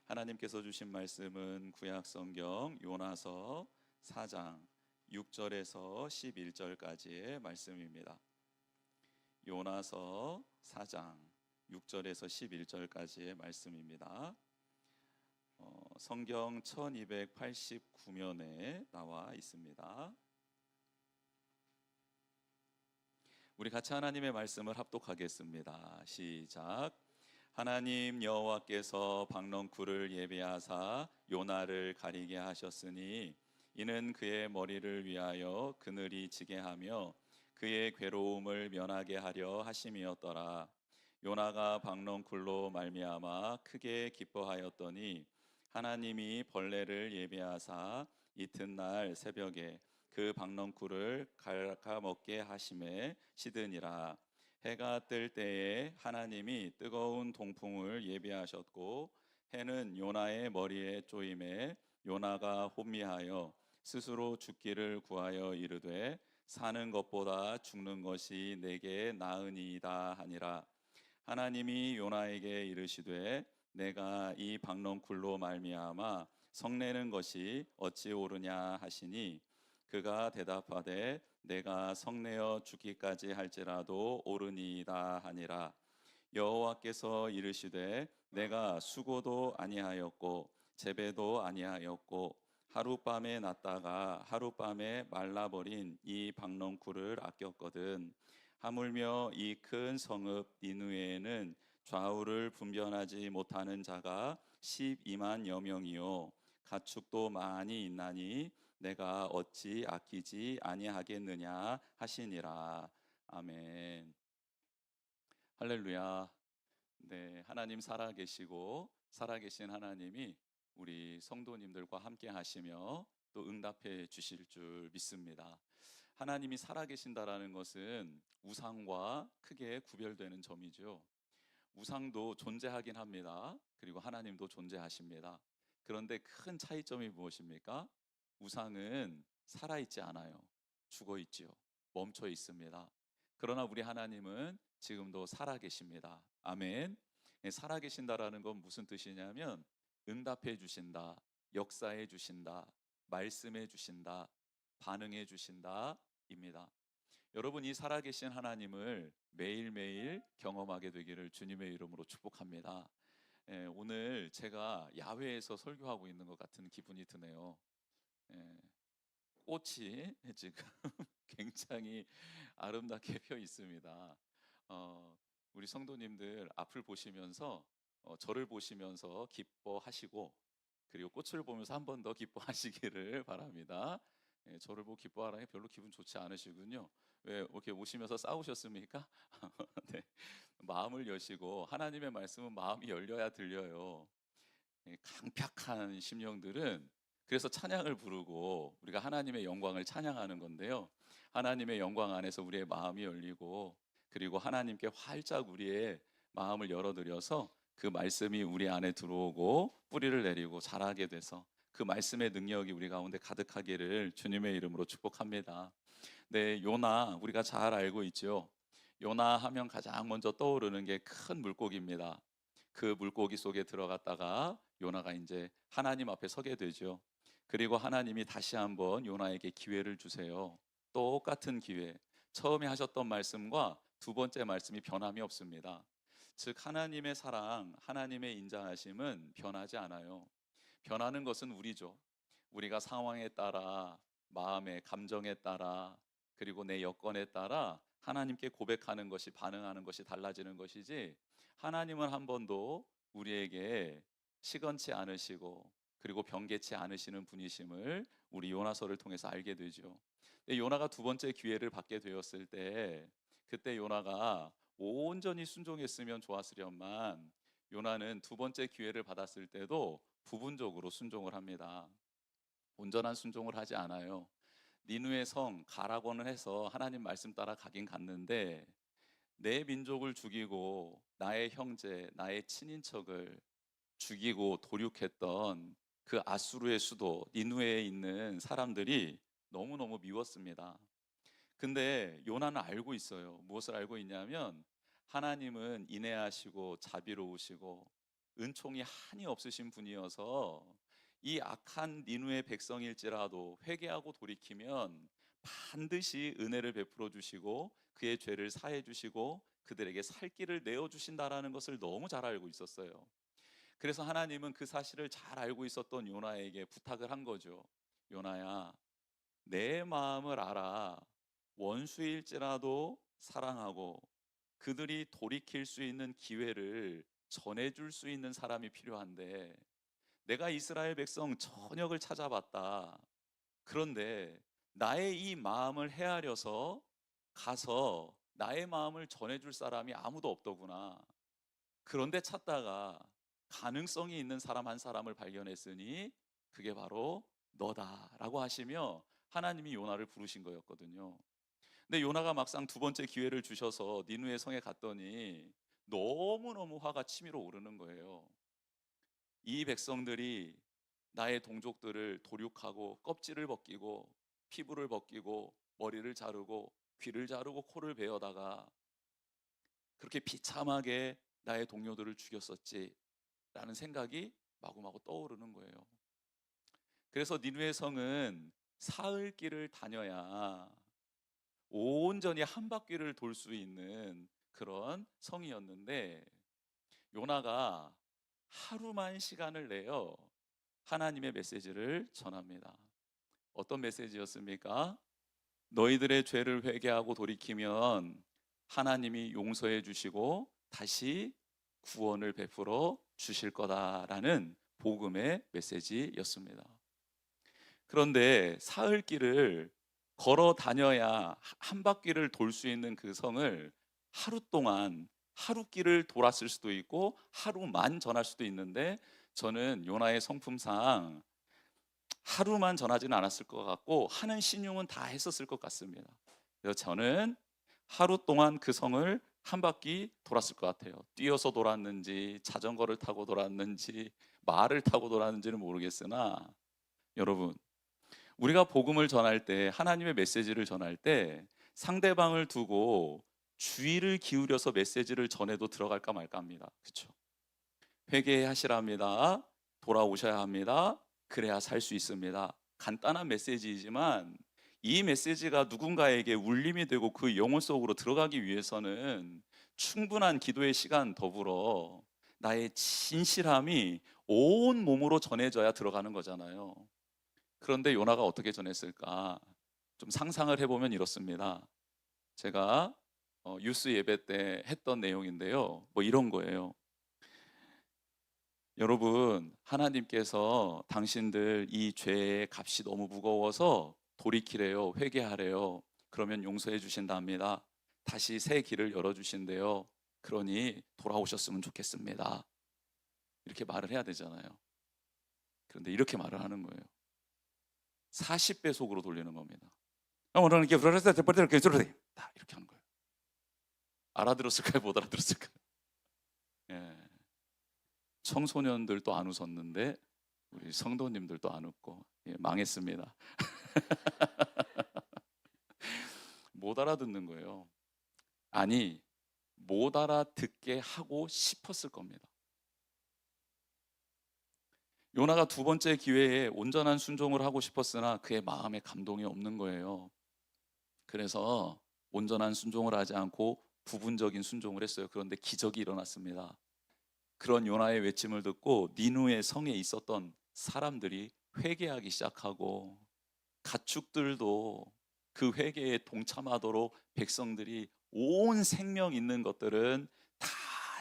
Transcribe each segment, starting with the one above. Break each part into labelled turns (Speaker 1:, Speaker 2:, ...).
Speaker 1: 하나님께서 주신 말씀은 구약성경 요나서 4장 6절에서 11절까지의 말씀입니다. 요나서 4장 6절에서 11절까지의 말씀입니다. 성경 1289면에 나와 있습니다. 우리 같이 하나님의 말씀을 합독하겠습니다. 시작. 하나님 여호와께서 박넝쿨을 예비하사 요나를 가리게 하셨으니 이는 그의 머리를 위하여 그늘이 지게 하며 그의 괴로움을 면하게 하려 하심이었더라. 요나가 박넝쿨로 말미암아 크게 기뻐하였더니 하나님이 벌레를 예비하사 이튿날 새벽에 그 박넝쿨을 갉아먹게 하심에 시드니라. 해가 뜰 때에 하나님이 뜨거운 동풍을 예비하셨고 해는 요나의 머리에 쪼임에 요나가 혼미하여 스스로 죽기를 구하여 이르되 사는 것보다 죽는 것이 내게 나으니이다 하니라. 하나님이 요나에게 이르시되 내가 이 박넝쿨로 말미암아 성내는 것이 어찌 옳으냐 하시니 그가 대답하되 내가 성내어 죽기까지 할지라도 옳으니이다 하니라. 여호와께서 이르시되 내가 수고도 아니하였고 재배도 아니하였고 하룻밤에 났다가 하룻밤에 말라버린 이 박넝쿨을 아꼈거든. 하물며 이 큰 성읍 니느웨에는 좌우를 분변하지 못하는 자가 12만여 명이요 가축도 많이 있나니 내가 어찌 아끼지 아니하겠느냐 하시니라. 아멘. 할렐루야. 네, 하나님 살아계시고 살아계신 하나님이 우리 성도님들과 함께 하시며 또 응답해 주실 줄 믿습니다. 하나님이 살아계신다라는 것은 우상과 크게 구별되는 점이죠. 우상도 존재하긴 합니다. 그리고 하나님도 존재하십니다. 그런데 큰 차이점이 무엇입니까? 우상은 살아있지 않아요. 죽어 있지요. 멈춰 있습니다. 그러나 우리 하나님은 지금도 살아계십니다. 아멘. 살아계신다라는 건 무슨 뜻이냐면 응답해 주신다, 역사해 주신다, 말씀해 주신다, 반응해 주신다입니다. 여러분, 이 살아계신 하나님을 매일매일 경험하게 되기를 주님의 이름으로 축복합니다. 오늘 제가 야외에서 설교하고 있는 것 같은 기분이 드네요. 예, 꽃이 지금 굉장히 아름답게 펴 있습니다. 우리 성도님들 앞을 보시면서 저를 보시면서 기뻐하시고 그리고 꽃을 보면서 한 번 더 기뻐하시기를 바랍니다. 저를 보고 기뻐하라니 별로 기분 좋지 않으시군요. 왜 이렇게 오시면서 싸우셨습니까? 네, 마음을 여시고 하나님의 말씀은 마음이 열려야 들려요. 강팍한 심령들은 그래서 찬양을 부르고 우리가 하나님의 영광을 찬양하는 건데요. 하나님의 영광 안에서 우리의 마음이 열리고 그리고 하나님께 활짝 우리의 마음을 열어드려서 그 말씀이 우리 안에 들어오고 뿌리를 내리고 자라게 돼서 그 말씀의 능력이 우리 가운데 가득하기를 주님의 이름으로 축복합니다. 네, 요나 우리가 잘 알고 있죠. 요나 하면 가장 먼저 떠오르는 게 큰 물고기입니다. 그 물고기 속에 들어갔다가 요나가 이제 하나님 앞에 서게 되죠. 그리고 하나님이 다시 한번 요나에게 기회를 주세요. 똑같은 기회. 처음에 하셨던 말씀과 두 번째 말씀이 변함이 없습니다. 즉 하나님의 사랑, 하나님의 인자하심은 변하지 않아요. 변하는 것은 우리죠. 우리가 상황에 따라, 마음의 감정에 따라, 그리고 내 여건에 따라 하나님께 고백하는 것이, 반응하는 것이 달라지는 것이지, 하나님은 한 번도 우리에게 시건치 않으시고 그리고 변개치 않으시는 분이심을 우리 요나서를 통해서 알게 되죠. 근데 요나가 두 번째 기회를 받게 되었을 때 그때 요나가 온전히 순종했으면 좋았으련만 요나는 두 번째 기회를 받았을 때도 부분적으로 순종을 합니다. 온전한 순종을 하지 않아요. 니누의 성 가라고는 해서 하나님 말씀 따라 가긴 갔는데 내 민족을 죽이고 나의 형제, 나의 친인척을 죽이고 도륙했던 그 아수르의 수도 니누에 있는 사람들이 너무너무 미웠습니다. 근데 요나는 알고 있어요. 무엇을 알고 있냐면 하나님은 인애하시고 자비로우시고 은총이 한이 없으신 분이어서 이 악한 니누의 백성일지라도 회개하고 돌이키면 반드시 은혜를 베풀어 주시고 그의 죄를 사해 주시고 그들에게 살 길을 내어 주신다라는 것을 너무 잘 알고 있었어요. 그래서 하나님은 그 사실을 잘 알고 있었던 요나에게 부탁을 한 거죠. 요나야, 내 마음을 알아. 원수일지라도 사랑하고 그들이 돌이킬 수 있는 기회를 전해줄 수 있는 사람이 필요한데, 내가 이스라엘 백성 전역을 찾아봤다. 그런데 나의 이 마음을 헤아려서 가서 나의 마음을 전해줄 사람이 아무도 없더구나. 그런데 찾다가 가능성이 있는 사람 한 사람을 발견했으니 그게 바로 너다라고 하시며 하나님이 요나를 부르신 거였거든요. 근데 요나가 막상 두 번째 기회를 주셔서 니누의 성에 갔더니 너무너무 화가 치밀어 오르는 거예요. 이 백성들이 나의 동족들을 도륙하고 껍질을 벗기고 피부를 벗기고 머리를 자르고 귀를 자르고 코를 베어다가 그렇게 비참하게 나의 동료들을 죽였었지 라는 생각이 마구마구 떠오르는 거예요. 그래서 니누의 성은 사흘 길을 다녀야 온전히 한 바퀴를 돌 수 있는 그런 성이었는데, 요나가 하루만 시간을 내어 하나님의 메시지를 전합니다. 어떤 메시지였습니까? 너희들의 죄를 회개하고 돌이키면 하나님이 용서해 주시고 다시 구원을 베풀어 주실 거다라는 복음의 메시지였습니다. 그런데 사흘 길을 걸어 다녀야 한 바퀴를 돌 수 있는 그 성을 하루 동안, 하루 길을 돌았을 수도 있고 하루만 전할 수도 있는데, 저는 요나의 성품상 하루만 전하지는 않았을 것 같고 하는 신용은 다 했었을 것 같습니다. 그래서 저는 하루 동안 그 성을 한 바퀴 돌았을 것 같아요. 뛰어서 돌았는지 자전거를 타고 돌았는지 말을 타고 돌았는지는 모르겠으나, 여러분, 우리가 복음을 전할 때, 하나님의 메시지를 전할 때 상대방을 두고 주의를 기울여서 메시지를 전해도 들어갈까 말까 합니다. 그렇죠? 회개하시랍니다. 돌아오셔야 합니다. 그래야 살 수 있습니다. 간단한 메시지이지만 이 메시지가 누군가에게 울림이 되고 그 영혼 속으로 들어가기 위해서는 충분한 기도의 시간 더불어 나의 진실함이 온 몸으로 전해져야 들어가는 거잖아요. 그런데 요나가 어떻게 전했을까? 좀 상상을 해보면 이렇습니다. 제가 유스 예배 때 했던 내용인데요. 뭐 이런 거예요. 여러분, 하나님께서 당신들 이 죄의 값이 너무 무거워서 돌이키래요. 회개하래요. 그러면 용서해 주신답니다. 다시 새 길을 열어주신대요. 그러니 돌아오셨으면 좋겠습니다. 이렇게 말을 해야 되잖아요. 그런데 이렇게 말을 하는 거예요. 40배속으로 돌리는 겁니다. 오늘 이렇게 이렇게 하는 거예요. 알아들었을까요? 못 알아들었을까요? 예. 청소년들도 안 웃었는데 우리 성도님들도 안 웃고, 예, 망했습니다. 못 알아듣는 거예요. 아니, 못 알아듣게 하고 싶었을 겁니다. 요나가 두 번째 기회에 온전한 순종을 하고 싶었으나 그의 마음에 감동이 없는 거예요. 그래서 온전한 순종을 하지 않고 부분적인 순종을 했어요. 그런데 기적이 일어났습니다. 그런 요나의 외침을 듣고 니누의 성에 있었던 사람들이 회개하기 시작하고, 가축들도 그 회개에 동참하도록 백성들이 온 생명 있는 것들은 다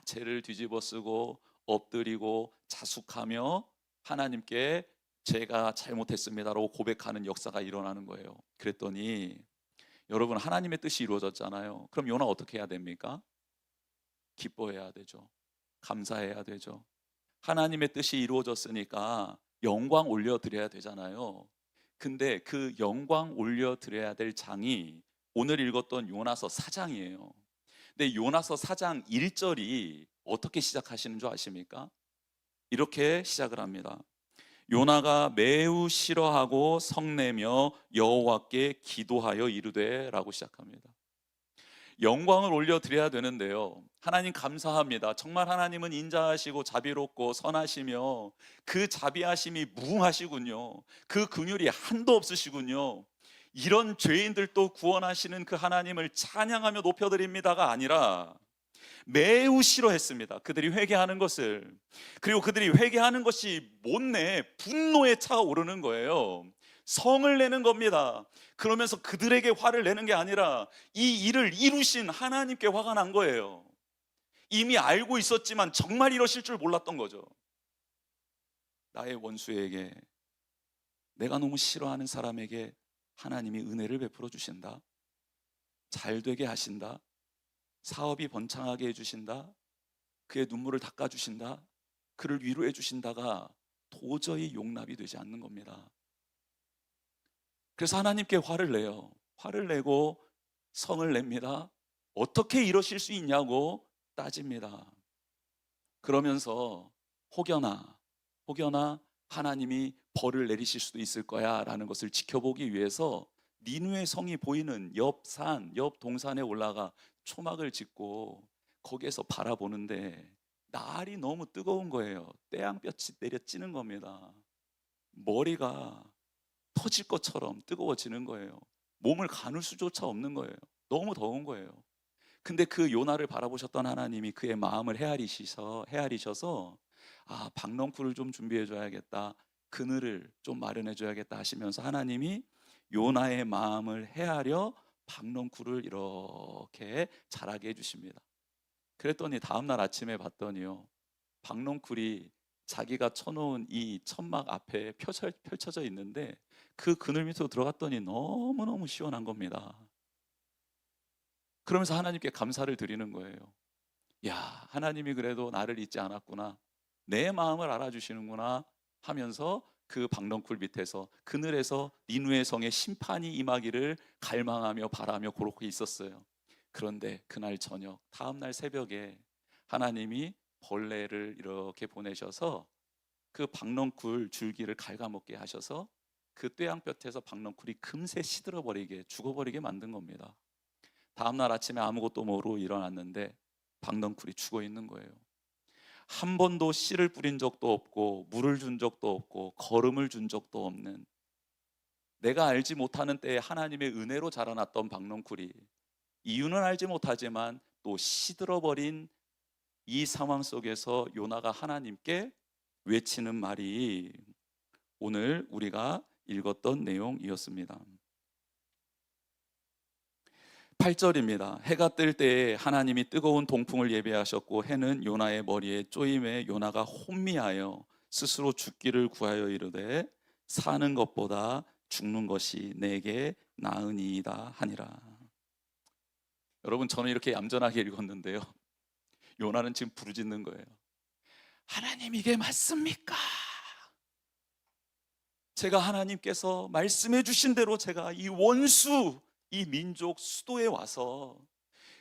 Speaker 1: 죄를 뒤집어 쓰고 엎드리고 자숙하며 하나님께 제가 잘못했습니다라고 고백하는 역사가 일어나는 거예요. 그랬더니 여러분, 하나님의 뜻이 이루어졌잖아요. 그럼 요나 어떻게 해야 됩니까? 기뻐해야 되죠. 감사해야 되죠. 하나님의 뜻이 이루어졌으니까 영광 올려드려야 되잖아요. 근데 그 영광 올려드려야 될 장이 오늘 읽었던 요나서 4장이에요. 근데 요나서 4장 1절이 어떻게 시작하시는 줄 아십니까? 이렇게 시작을 합니다. 요나가 매우 싫어하고 성내며 여호와께 기도하여 이르되 라고 시작합니다. 영광을 올려드려야 되는데요. 하나님 감사합니다. 정말 하나님은 인자하시고 자비롭고 선하시며 그 자비하심이 무궁하시군요. 그 긍휼이 한도 없으시군요. 이런 죄인들도 구원하시는 그 하나님을 찬양하며 높여드립니다가 아니라 매우 싫어했습니다. 그들이 회개하는 것을. 그리고 그들이 회개하는 것이 못내 분노에 차오르는 거예요. 성을 내는 겁니다. 그러면서 그들에게 화를 내는 게 아니라 이 일을 이루신 하나님께 화가 난 거예요. 이미 알고 있었지만 정말 이러실 줄 몰랐던 거죠. 나의 원수에게, 내가 너무 싫어하는 사람에게 하나님이 은혜를 베풀어 주신다. 잘 되게 하신다. 사업이 번창하게 해주신다. 그의 눈물을 닦아주신다. 그를 위로해 주신다가 도저히 용납이 되지 않는 겁니다. 그래서 하나님께 화를 내요. 화를 내고 성을 냅니다. 어떻게 이러실 수 있냐고 따집니다. 그러면서 혹여나 하나님이 벌을 내리실 수도 있을 거야 라는 것을 지켜보기 위해서 니누의 성이 보이는 옆 산, 옆 동산에 올라가 초막을 짓고 거기에서 바라보는데 날이 너무 뜨거운 거예요. 태양볕이 내려 찌는 겁니다. 머리가 터질 것처럼 뜨거워지는 거예요. 몸을 가눌 수조차 없는 거예요. 너무 더운 거예요. 근데 그 요나를 바라보셨던 하나님이 그의 마음을 헤아리셔서 아, 박넝쿨을 좀 준비해 줘야겠다. 그늘을 좀 마련해 줘야겠다 하시면서 하나님이 요나의 마음을 헤아려 박넝쿨을 이렇게 자라게 해 주십니다. 그랬더니 다음날 아침에 봤더니요, 박넝쿨이 자기가 쳐놓은 이 천막 앞에 펼쳐져 있는데 그 그늘 밑으로 들어갔더니 너무너무 시원한 겁니다. 그러면서 하나님께 감사를 드리는 거예요. 야, 하나님이 그래도 나를 잊지 않았구나. 내 마음을 알아주시는구나 하면서 그 박넝쿨 밑에서 그늘에서 니누의 성의 심판이 임하기를 갈망하며 바라며 그렇게 있었어요. 그런데 그날 저녁, 다음날 새벽에 하나님이 벌레를 이렇게 보내셔서 그 박넝쿨 줄기를 갉아먹게 하셔서 그 떼양볕에서 박넝쿨이 금세 시들어버리게, 죽어버리게 만든 겁니다. 다음날 아침에 아무것도 모르고 일어났는데 박넝쿨이 죽어 있는 거예요. 한 번도 씨를 뿌린 적도 없고 물을 준 적도 없고 거름을 준 적도 없는, 내가 알지 못하는 때에 하나님의 은혜로 자라났던 박넝쿨이 이유는 알지 못하지만 또 시들어버린 이 상황 속에서 요나가 하나님께 외치는 말이 오늘 우리가 읽었던 내용이었습니다. 8절입니다. 해가 뜰 때에 하나님이 뜨거운 동풍을 예비하셨고 해는 요나의 머리에 쪼임에 요나가 혼미하여 스스로 죽기를 구하여 이르되 사는 것보다 죽는 것이 내게 나으니이다 하니라. 여러분, 저는 이렇게 얌전하게 읽었는데요, 요나는 지금 부르짖는 거예요. 하나님, 이게 맞습니까? 제가 하나님께서 말씀해 주신 대로 제가 이 원수, 이 민족 수도에 와서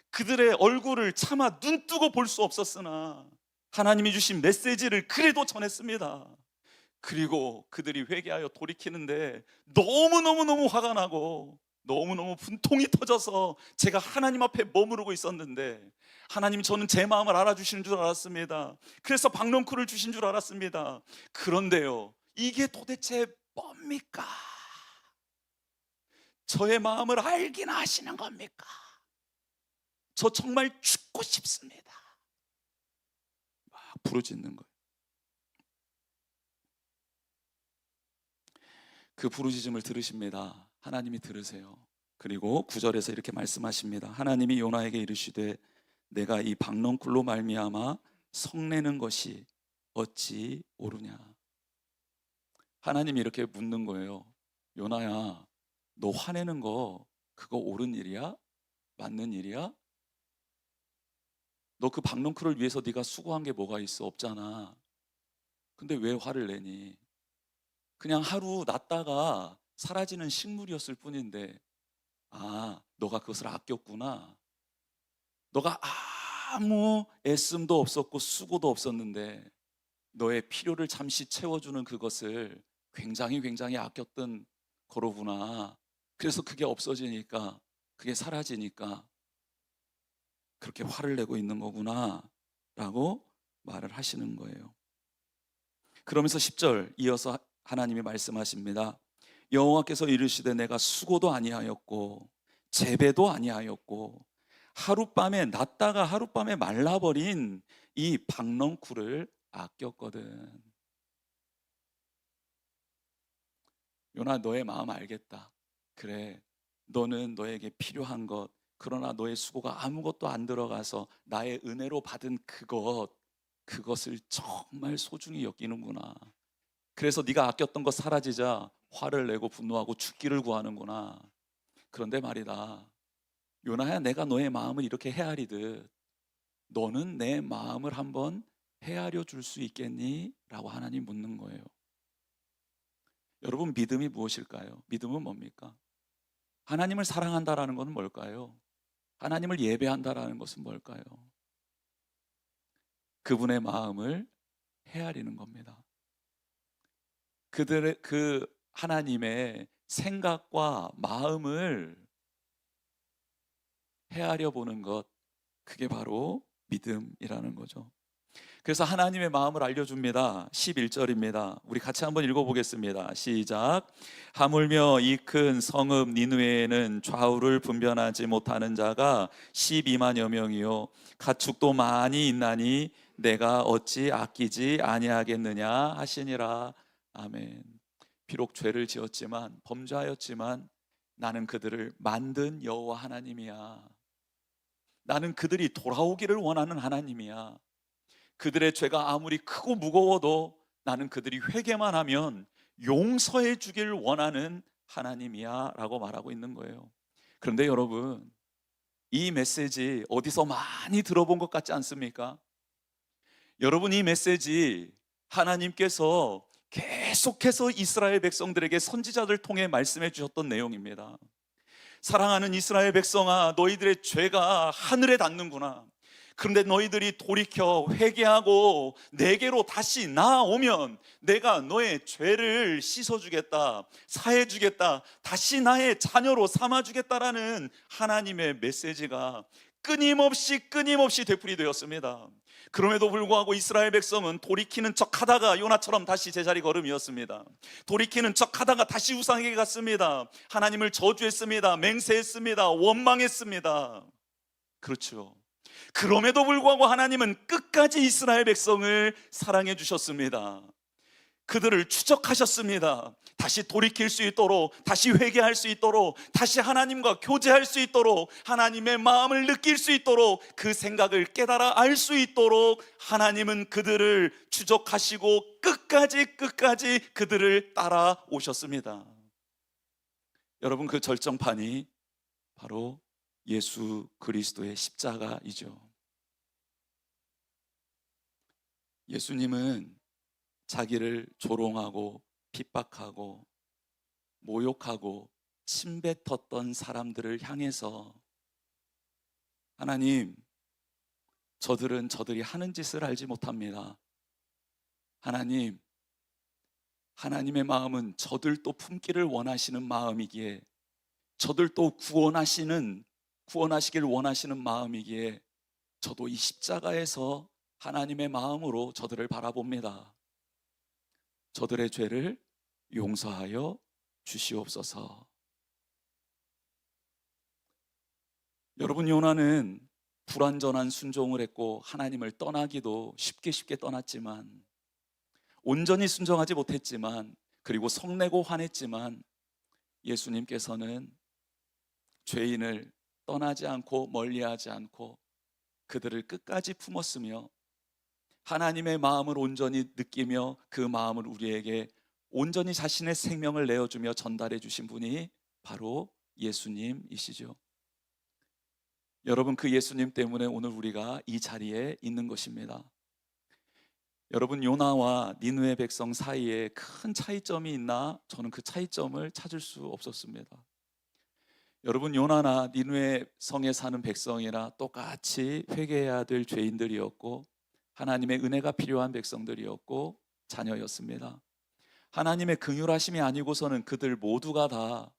Speaker 1: 그들의 얼굴을 차마 눈뜨고 볼 수 없었으나 하나님이 주신 메시지를 그래도 전했습니다. 그리고 그들이 회개하여 돌이키는데 너무너무 화가 나고 너무너무 분통이 터져서 제가 하나님 앞에 머무르고 있었는데 하나님이 저는 제 마음을 알아주시는 줄 알았습니다. 그래서 박넝쿨을 주신 줄 알았습니다. 그런데요, 이게 도대체 뭡니까? 저의 마음을 알기나 하시는 겁니까? 저 정말 죽고 싶습니다. 막 부르짖는 거예요. 그 부르짖음을 들으십니다. 하나님이 들으세요. 그리고 9절에서 이렇게 말씀하십니다. 하나님이 요나에게 이르시되 내가 이 박넝쿨로 말미암아 성내는 것이 어찌 옳으냐. 하나님이 이렇게 묻는 거예요. 요나야, 너 화내는 거 그거 옳은 일이야? 맞는 일이야? 너 그 박넝쿨을 위해서 네가 수고한 게 뭐가 있어? 없잖아. 근데 왜 화를 내니? 그냥 하루 놨다가 사라지는 식물이었을 뿐인데, 아, 너가 그것을 아꼈구나. 너가 아무 애씀도 없었고 수고도 없었는데 너의 필요를 잠시 채워주는 그것을 굉장히 아꼈던 거로구나. 그래서 그게 없어지니까, 그게 사라지니까 그렇게 화를 내고 있는 거구나 라고 말을 하시는 거예요. 그러면서 10절 이어서 하나님이 말씀하십니다. 여호와께서 이르시되 내가 수고도 아니하였고 재배도 아니하였고 하룻밤에 났다가 하룻밤에 말라버린 이 박넝쿨을 아꼈거든. 요나, 너의 마음 알겠다. 그래, 너는 너에게 필요한 것, 그러나 너의 수고가 아무것도 안 들어가서 나의 은혜로 받은 그것을 정말 소중히 여기는구나. 그래서 네가 아꼈던 것 사라지자 화를 내고 분노하고 죽기를 구하는구나. 그런데 말이다, 요나야, 내가 너의 마음을 이렇게 헤아리듯 너는 내 마음을 한번 헤아려 줄 수 있겠니? 라고 하나님 묻는 거예요. 여러분, 믿음이 무엇일까요? 믿음은 뭡니까? 하나님을 사랑한다라는 것은 뭘까요? 하나님을 예배한다라는 것은 뭘까요? 그분의 마음을 헤아리는 겁니다. 그 하나님의 생각과 마음을 헤아려 보는 것, 그게 바로 믿음이라는 거죠. 그래서 하나님의 마음을 알려줍니다. 11절입니다. 우리 같이 한번 읽어보겠습니다. 시작. 하물며 이 큰 성읍 니느웨에는 좌우를 분별하지 못하는 자가 12만여 명이요 가축도 많이 있나니 내가 어찌 아끼지 아니하겠느냐 하시니라. 아멘. 비록 죄를 지었지만, 범죄하였지만 나는 그들을 만든 여호와 하나님이야. 나는 그들이 돌아오기를 원하는 하나님이야. 그들의 죄가 아무리 크고 무거워도 나는 그들이 회개만 하면 용서해 주길 원하는 하나님이야 라고 말하고 있는 거예요. 그런데 여러분, 이 메시지 어디서 많이 들어본 것 같지 않습니까? 여러분, 이 메시지 하나님께서 계속해서 이스라엘 백성들에게 선지자들 통해 말씀해 주셨던 내용입니다. 사랑하는 이스라엘 백성아, 너희들의 죄가 하늘에 닿는구나. 그런데 너희들이 돌이켜 회개하고 내게로 다시 나아오면 내가 너의 죄를 씻어주겠다, 사해주겠다, 다시 나의 자녀로 삼아주겠다라는 하나님의 메시지가 끊임없이 되풀이되었습니다. 그럼에도 불구하고 이스라엘 백성은 돌이키는 척 하다가 요나처럼 다시 제자리 걸음이었습니다. 돌이키는 척 하다가 다시 우상에게 갔습니다. 하나님을 저주했습니다. 맹세했습니다. 원망했습니다. 그렇죠. 그럼에도 불구하고 하나님은 끝까지 이스라엘 백성을 사랑해 주셨습니다. 그들을 추적하셨습니다. 다시 돌이킬 수 있도록, 다시 회개할 수 있도록, 다시 하나님과 교제할 수 있도록, 하나님의 마음을 느낄 수 있도록, 그 생각을 깨달아 알 수 있도록 하나님은 그들을 추적하시고 끝까지 그들을 따라오셨습니다. 여러분, 그 절정판이 바로 예수 그리스도의 십자가이죠. 예수님은 자기를 조롱하고 핍박하고 모욕하고 침뱉었던 사람들을 향해서 하나님, 저들은 저들이 하는 짓을 알지 못합니다. 하나님, 하나님의 마음은 저들도 품기를 원하시는 마음이기에, 저들도 구원하시길 원하시는 마음이기에 저도 이 십자가에서 하나님의 마음으로 저들을 바라봅니다. 저들의 죄를 용서하여 주시옵소서. 여러분, 요나는 불완전한 순종을 했고 하나님을 떠나기도 쉽게 떠났지만, 온전히 순종하지 못했지만, 그리고 성내고 화냈지만 예수님께서는 죄인을 떠나지 않고 멀리하지 않고 그들을 끝까지 품었으며 하나님의 마음을 온전히 느끼며 그 마음을 우리에게 온전히 자신의 생명을 내어주며 전달해 주신 분이 바로 예수님이시죠. 여러분, 그 예수님 때문에 오늘 우리가 이 자리에 있는 것입니다. 여러분, 요나와 니느웨 백성 사이에 큰 차이점이 있나? 저는 그 차이점을 찾을 수 없었습니다. 여러분, 요나나 니느웨 성에 사는 백성이나 똑같이 회개해야 될 죄인들이었고 하나님의 은혜가 필요한 백성들이었고 자녀였습니다. 하나님의 긍휼하심이 아니고서는 그들 모두가 다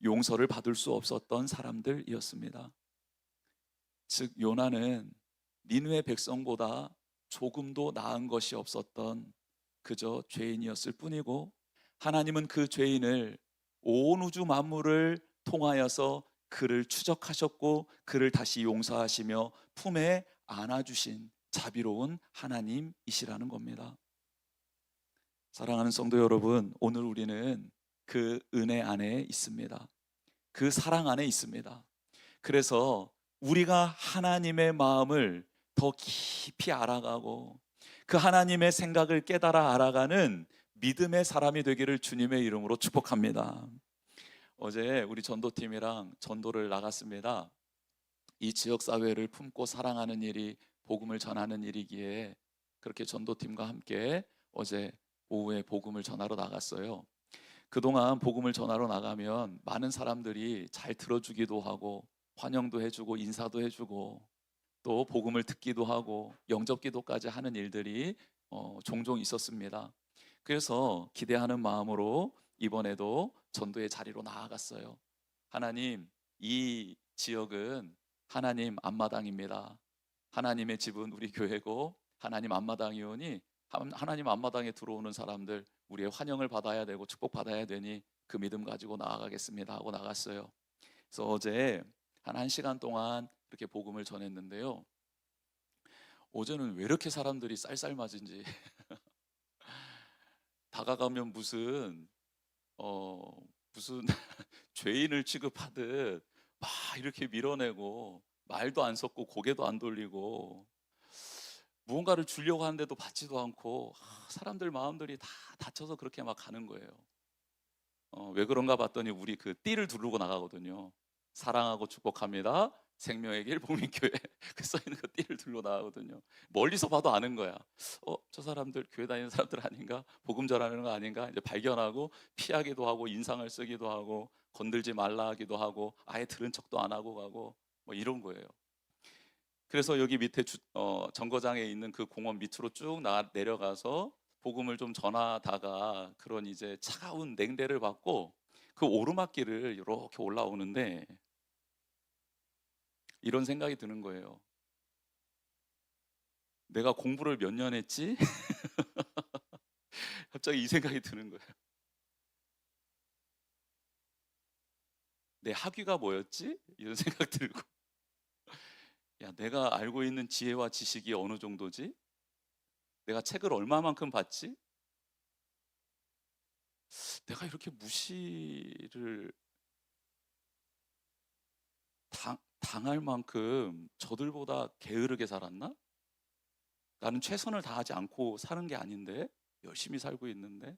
Speaker 1: 용서를 받을 수 없었던 사람들이었습니다. 즉 요나는 니느웨 백성보다 조금도 나은 것이 없었던 그저 죄인이었을 뿐이고, 하나님은 그 죄인을 온 우주 만물을 통하여서 그를 추적하셨고 그를 다시 용서하시며 품에 안아주신 자비로운 하나님이시라는 겁니다. 사랑하는 성도 여러분, 오늘 우리는 그 은혜 안에 있습니다. 그 사랑 안에 있습니다. 그래서 우리가 하나님의 마음을 더 깊이 알아가고 그 하나님의 생각을 깨달아 알아가는 믿음의 사람이 되기를 주님의 이름으로 축복합니다. 어제 우리 전도팀이랑 전도를 나갔습니다. 이 지역사회를 품고 사랑하는 일이 복음을 전하는 일이기에 그렇게 전도팀과 함께 어제 오후에 복음을 전하러 나갔어요. 그동안 복음을 전하러 나가면 많은 사람들이 잘 들어주기도 하고 환영도 해주고 인사도 해주고 또 복음을 듣기도 하고 영접기도까지 하는 일들이 종종 있었습니다. 그래서 기대하는 마음으로 이번에도 전도의 자리로 나아갔어요. 하나님, 이 지역은 하나님 앞마당입니다. 하나님의 집은 우리 교회고 하나님 앞마당이오니 하나님 앞마당에 들어오는 사람들 우리의 환영을 받아야 되고 축복받아야 되니 그 믿음 가지고 나아가겠습니다 하고 나갔어요. 그래서 어제 한 1시간 동안 이렇게 복음을 전했는데요. 어제는 왜 이렇게 사람들이 쌀쌀맞은지 다가가면 무슨 죄인을 취급하듯 막 이렇게 밀어내고 말도 안 섞고 고개도 안 돌리고 무언가를 주려고 하는데도 받지도 않고 사람들 마음들이 다 다쳐서 그렇게 막 가는 거예요. 왜 그런가 봤더니 우리 그 띠를 두르고 나가거든요. 사랑하고 축복합니다. 생명의 길 복민교회 그 써있는 그 띠를 들고 나가거든요. 멀리서 봐도 아는 거야. 저 사람들 교회 다니는 사람들 아닌가? 복음 전하는 거 아닌가? 이제 발견하고 피하기도 하고 인상을 쓰기도 하고 건들지 말라 하기도 하고 아예 들은 척도 안 하고 가고 뭐 이런 거예요. 그래서 여기 밑에 정거장에 있는 그 공원 밑으로 쭉 내려가서 복음을 좀 전하다가 그런 이제 차가운 냉대를 받고 그 오르막길을 이렇게 올라오는데 이런 생각이 드는 거예요. 내가 공부를 몇 년 했지? 갑자기 이 생각이 드는 거예요. 내 학위가 뭐였지? 이런 생각 들고 야, 내가 알고 있는 지혜와 지식이 어느 정도지? 내가 책을 얼마만큼 봤지? 내가 이렇게 무시를 당할 만큼 저들보다 게으르게 살았나? 나는 최선을 다하지 않고 사는 게 아닌데 열심히 살고 있는데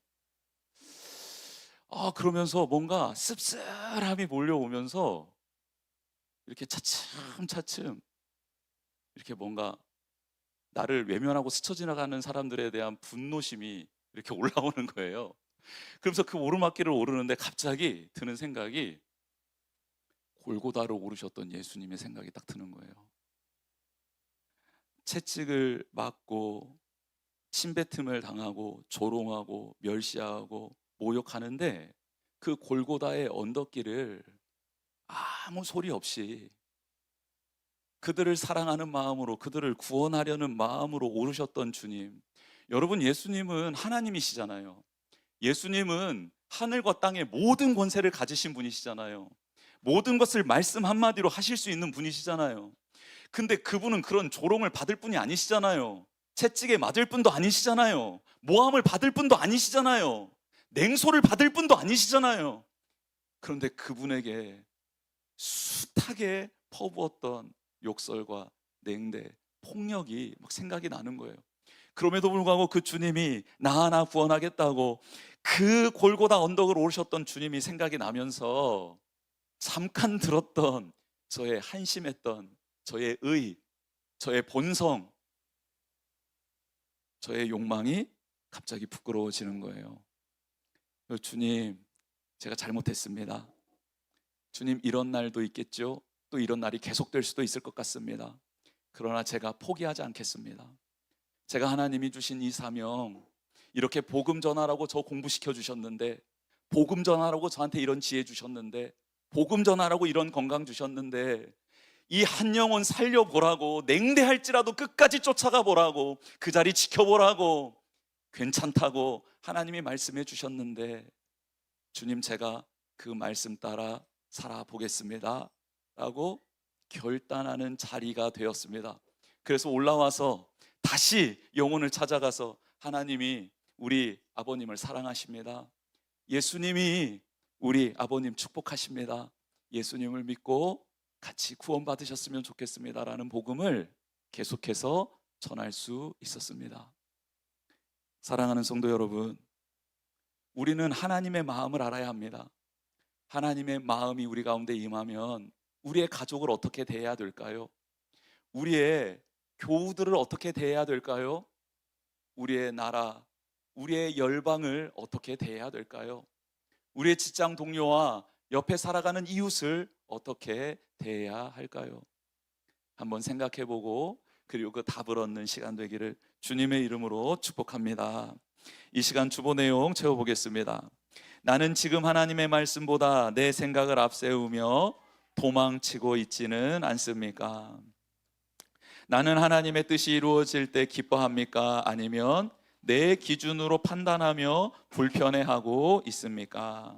Speaker 1: 그러면서 뭔가 씁쓸함이 몰려오면서 이렇게 차츰차츰 이렇게 뭔가 나를 외면하고 스쳐 지나가는 사람들에 대한 분노심이 이렇게 올라오는 거예요. 그러면서 그 오르막길을 오르는데 갑자기 드는 생각이 골고다로 오르셨던 예수님의 생각이 딱 드는 거예요. 채찍을 맞고 침뱉음을 당하고 조롱하고 멸시하고 모욕하는데 그 골고다의 언덕길을 아무 소리 없이 그들을 사랑하는 마음으로 그들을 구원하려는 마음으로 오르셨던 주님. 여러분, 예수님은 하나님이시잖아요. 예수님은 하늘과 땅의 모든 권세를 가지신 분이시잖아요. 모든 것을 말씀 한마디로 하실 수 있는 분이시잖아요. 근데 그분은 그런 조롱을 받을 분이 아니시잖아요. 채찍에 맞을 분도 아니시잖아요. 모함을 받을 분도 아니시잖아요. 냉소를 받을 분도 아니시잖아요. 그런데 그분에게 숱하게 퍼부었던 욕설과 냉대, 폭력이 막 생각이 나는 거예요. 그럼에도 불구하고 그 주님이 나 하나 구원하겠다고 그 골고다 언덕을 오르셨던 주님이 생각이 나면서 잠깐 들었던 저의 한심했던 저의 의, 저의 본성, 저의 욕망이 갑자기 부끄러워지는 거예요. 주님, 제가 잘못했습니다. 주님, 이런 날도 있겠죠. 또 이런 날이 계속될 수도 있을 것 같습니다. 그러나 제가 포기하지 않겠습니다. 제가 하나님이 주신 이 사명, 이렇게 복음 전하라고 저 공부시켜 주셨는데, 복음 전하라고 저한테 이런 지혜 주셨는데, 복음 전하라고 이런 건강 주셨는데, 이 한 영혼 살려보라고, 냉대할지라도 끝까지 쫓아가 보라고, 그 자리 지켜보라고, 괜찮다고 하나님이 말씀해 주셨는데, 주님 제가 그 말씀 따라 살아보겠습니다 라고 결단하는 자리가 되었습니다. 그래서 올라와서 다시 영혼을 찾아가서, 하나님이 우리 아버님을 사랑하십니다, 예수님이 우리 아버님 축복하십니다, 예수님을 믿고 같이 구원받으셨으면 좋겠습니다 라는 복음을 계속해서 전할 수 있었습니다. 사랑하는 성도 여러분, 우리는 하나님의 마음을 알아야 합니다. 하나님의 마음이 우리 가운데 임하면 우리의 가족을 어떻게 대해야 될까요? 우리의 교우들을 어떻게 대해야 될까요? 우리의 나라, 우리의 열방을 어떻게 대해야 될까요? 우리의 직장 동료와 옆에 살아가는 이웃을 어떻게 대해야 할까요? 한번 생각해보고, 그리고 그 답을 얻는 시간 되기를 주님의 이름으로 축복합니다. 이 시간 주보 내용 채워보겠습니다. 나는 지금 하나님의 말씀보다 내 생각을 앞세우며 도망치고 있지는 않습니까? 나는 하나님의 뜻이 이루어질 때 기뻐합니까? 아니면 내 기준으로 판단하며 불편해하고 있습니까?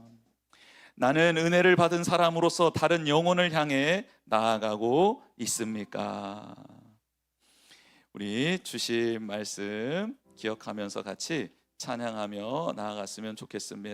Speaker 1: 나는 은혜를 받은 사람으로서 다른 영혼을 향해 나아가고 있습니까? 우리 주신 말씀 기억하면서 같이 찬양하며 나아갔으면 좋겠습니다.